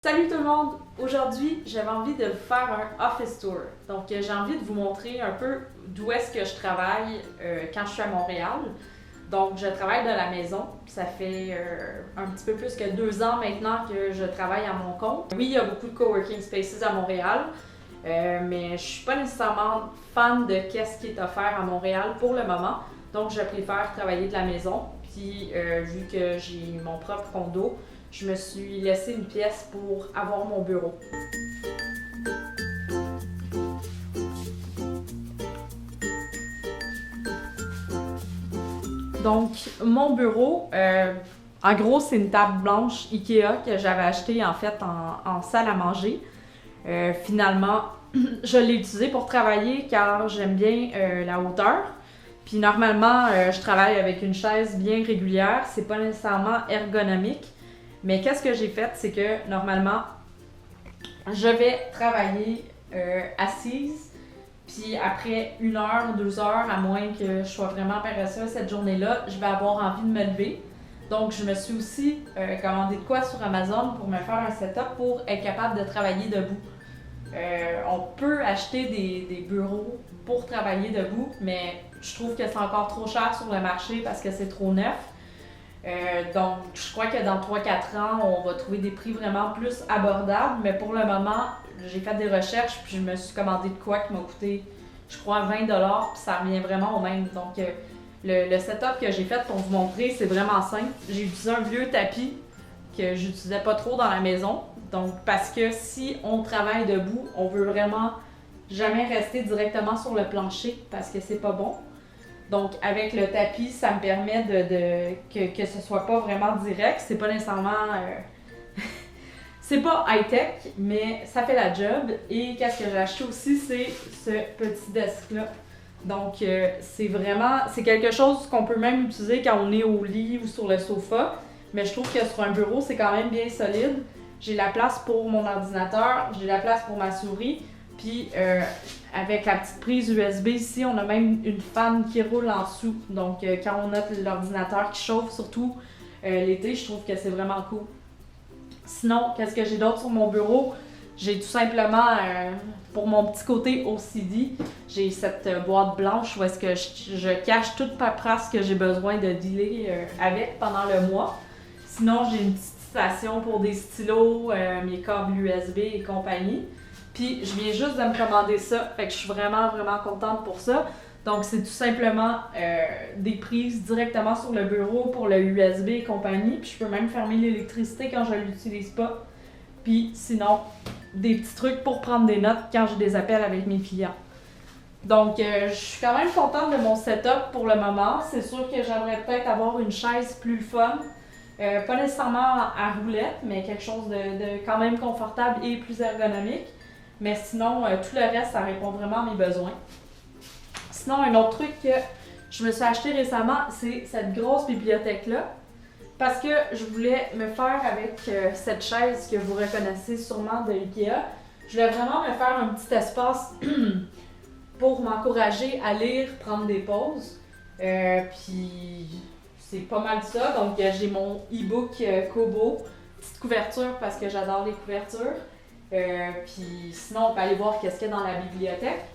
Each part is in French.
Salut tout le monde! Aujourd'hui, j'avais envie de vous faire un office tour. Donc, j'ai envie de vous montrer un peu d'où est-ce que je travaille quand je suis à Montréal. Donc, je travaille de la maison. Ça fait un petit peu plus que 2 ans maintenant que je travaille à mon compte. Oui, il y a beaucoup de coworking spaces à Montréal, mais je suis pas nécessairement fan de qu'est-ce qui est offert à Montréal pour le moment. Donc, je préfère travailler de la maison. Puis, vu que j'ai mon propre condo, je me suis laissé une pièce pour avoir mon bureau. Donc, mon bureau, en gros, c'est une table blanche Ikea que j'avais achetée en fait en salle à manger. Finalement, je l'ai utilisée pour travailler car j'aime bien la hauteur. Puis normalement, je travaille avec une chaise bien régulière. C'est pas nécessairement ergonomique. Mais qu'est-ce que j'ai fait, c'est que normalement, je vais travailler assise, puis après 1 heure, 2 heures, à moins que je sois vraiment paresseuse cette journée-là, je vais avoir envie de me lever. Donc, je me suis aussi commandé de quoi sur Amazon pour me faire un setup pour être capable de travailler debout. On peut acheter des bureaux pour travailler debout, mais je trouve que c'est encore trop cher sur le marché parce que c'est trop neuf. Donc, je crois que dans 3-4 ans, on va trouver des prix vraiment plus abordables. Mais pour le moment, j'ai fait des recherches puis je me suis commandé de quoi qui m'a coûté, je crois, 20$. Puis ça revient vraiment au même. Donc, le setup que j'ai fait pour vous montrer, c'est vraiment simple. J'ai utilisé un vieux tapis que j'utilisais pas trop dans la maison. Donc, parce que si on travaille debout, on veut vraiment jamais rester directement sur le plancher parce que c'est pas bon. Donc, avec le tapis, ça me permet que ce soit pas vraiment direct. C'est pas nécessairement... c'est pas high-tech, mais ça fait la job. Et qu'est-ce que j'ai acheté aussi, c'est ce petit desk-là. Donc, c'est quelque chose qu'on peut même utiliser quand on est au lit ou sur le sofa. Mais je trouve que sur un bureau, c'est quand même bien solide. J'ai la place pour mon ordinateur, j'ai la place pour ma souris. Puis avec la petite prise USB ici, on a même une fan qui roule en dessous. Donc quand on a l'ordinateur qui chauffe, surtout l'été, je trouve que c'est vraiment cool. Sinon, qu'est-ce que j'ai d'autre sur mon bureau? J'ai tout simplement, pour mon petit côté OCD, j'ai cette boîte blanche où est-ce que je cache toute paperasse que j'ai besoin de dealer avec pendant le mois. Sinon, j'ai une petite station pour des stylos, mes câbles USB et compagnie. Puis je viens juste de me commander ça, fait que je suis vraiment, vraiment contente pour ça. Donc c'est tout simplement des prises directement sur le bureau pour le USB et compagnie. Puis je peux même fermer l'électricité quand je ne l'utilise pas. Puis sinon, des petits trucs pour prendre des notes quand j'ai des appels avec mes clients. Donc je suis quand même contente de mon setup pour le moment. C'est sûr que j'aimerais peut-être avoir une chaise plus fun. Pas nécessairement à roulette, mais quelque chose de quand même confortable et plus ergonomique. Mais sinon, tout le reste, ça répond vraiment à mes besoins. Sinon, un autre truc que je me suis acheté récemment, c'est cette grosse bibliothèque-là. Parce que je voulais me faire avec cette chaise que vous reconnaissez sûrement de Ikea. Je voulais vraiment me faire un petit espace pour m'encourager à lire, prendre des pauses. Puis c'est pas mal ça. Donc j'ai mon e-book Kobo, petite couverture parce que j'adore les couvertures. Puis sinon, on peut aller voir qu'est-ce qu'il y a dans la bibliothèque.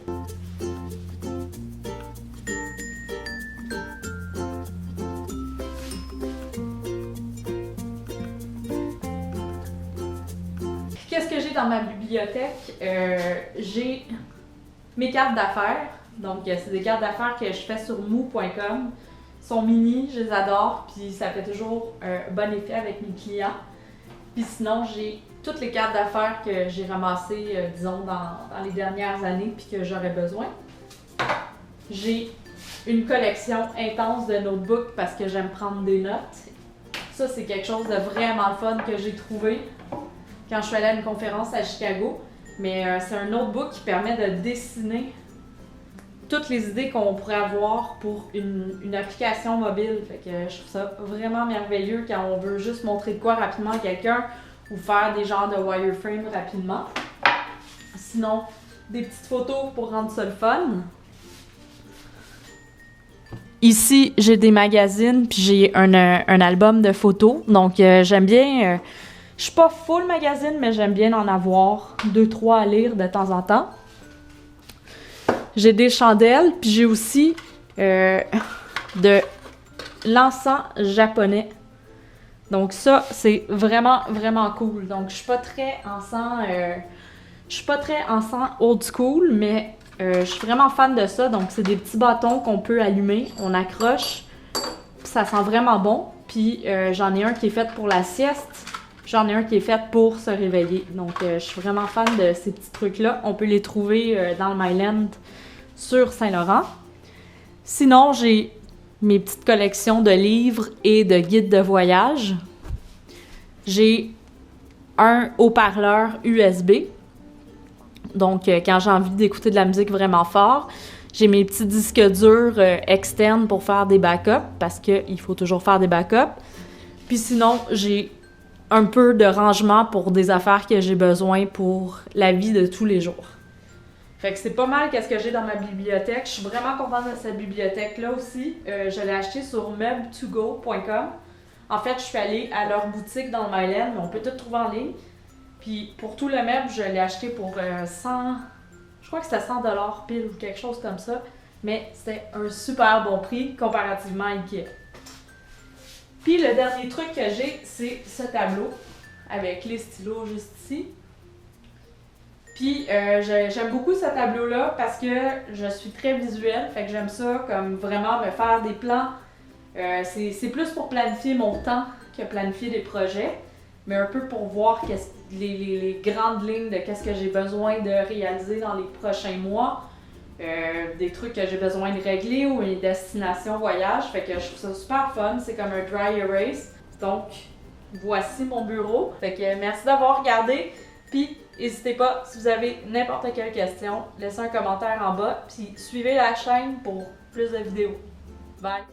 Qu'est-ce que j'ai dans ma bibliothèque? J'ai mes cartes d'affaires. Donc, c'est des cartes d'affaires que je fais sur mou.com. Ils sont mini, je les adore, puis ça fait toujours un bon effet avec mes clients. Puis sinon, j'ai toutes les cartes d'affaires que j'ai ramassées, disons, dans les dernières années puis que j'aurais besoin. J'ai une collection intense de notebooks parce que j'aime prendre des notes. Ça, c'est quelque chose de vraiment le fun que j'ai trouvé quand je suis allée à une conférence à Chicago. Mais c'est un notebook qui permet de dessiner toutes les idées qu'on pourrait avoir pour une application mobile. Fait que je trouve ça vraiment merveilleux quand on veut juste montrer de quoi rapidement à quelqu'un ou faire des genres de wireframe rapidement. Sinon, des petites photos pour rendre ça le fun. Ici, j'ai des magazines puis j'ai un album de photos. Donc, j'aime bien Je suis pas full magazine, mais j'aime bien en avoir 2-3 à lire de temps en temps. J'ai des chandelles, puis j'ai aussi de l'encens japonais. Donc ça, c'est vraiment, vraiment cool. Donc je suis pas très encens old school, mais je suis vraiment fan de ça. Donc c'est des petits bâtons qu'on peut allumer, on accroche, puis ça sent vraiment bon. Puis j'en ai un qui est fait pour la sieste, j'en ai un qui est fait pour se réveiller. Donc je suis vraiment fan de ces petits trucs-là. On peut les trouver dans le Myland sur Saint-Laurent. Sinon, j'ai mes petites collections de livres et de guides de voyage. J'ai un haut-parleur USB. Donc, quand j'ai envie d'écouter de la musique vraiment fort, j'ai mes petits disques durs externes pour faire des backups, parce qu'il faut toujours faire des backups. Puis sinon, j'ai un peu de rangement pour des affaires que j'ai besoin pour la vie de tous les jours. Fait que c'est pas mal qu'est-ce que j'ai dans ma bibliothèque. Je suis vraiment contente de cette bibliothèque-là aussi. Je l'ai achetée sur meubles2go.com. En fait, je suis allée à leur boutique dans le Myland, mais on peut tout trouver en ligne. Puis pour tout le meuble, je l'ai acheté pour 100... Je crois que c'était 100$ pile ou quelque chose comme ça. Mais c'était un super bon prix comparativement à Ikea. Puis le dernier truc que j'ai, c'est ce tableau avec les stylos juste ici. Puis j'aime beaucoup ce tableau-là parce que je suis très visuelle, fait que j'aime ça comme vraiment me faire des plans. C'est plus pour planifier mon temps que planifier des projets, mais un peu pour voir les grandes lignes de qu'est-ce que j'ai besoin de réaliser dans les prochains mois, des trucs que j'ai besoin de régler ou une destination voyage, fait que je trouve ça super fun, c'est comme un dry erase. Donc voici mon bureau, fait que merci d'avoir regardé, puis n'hésitez pas, si vous avez n'importe quelle question, laissez un commentaire en bas, puis suivez la chaîne pour plus de vidéos. Bye!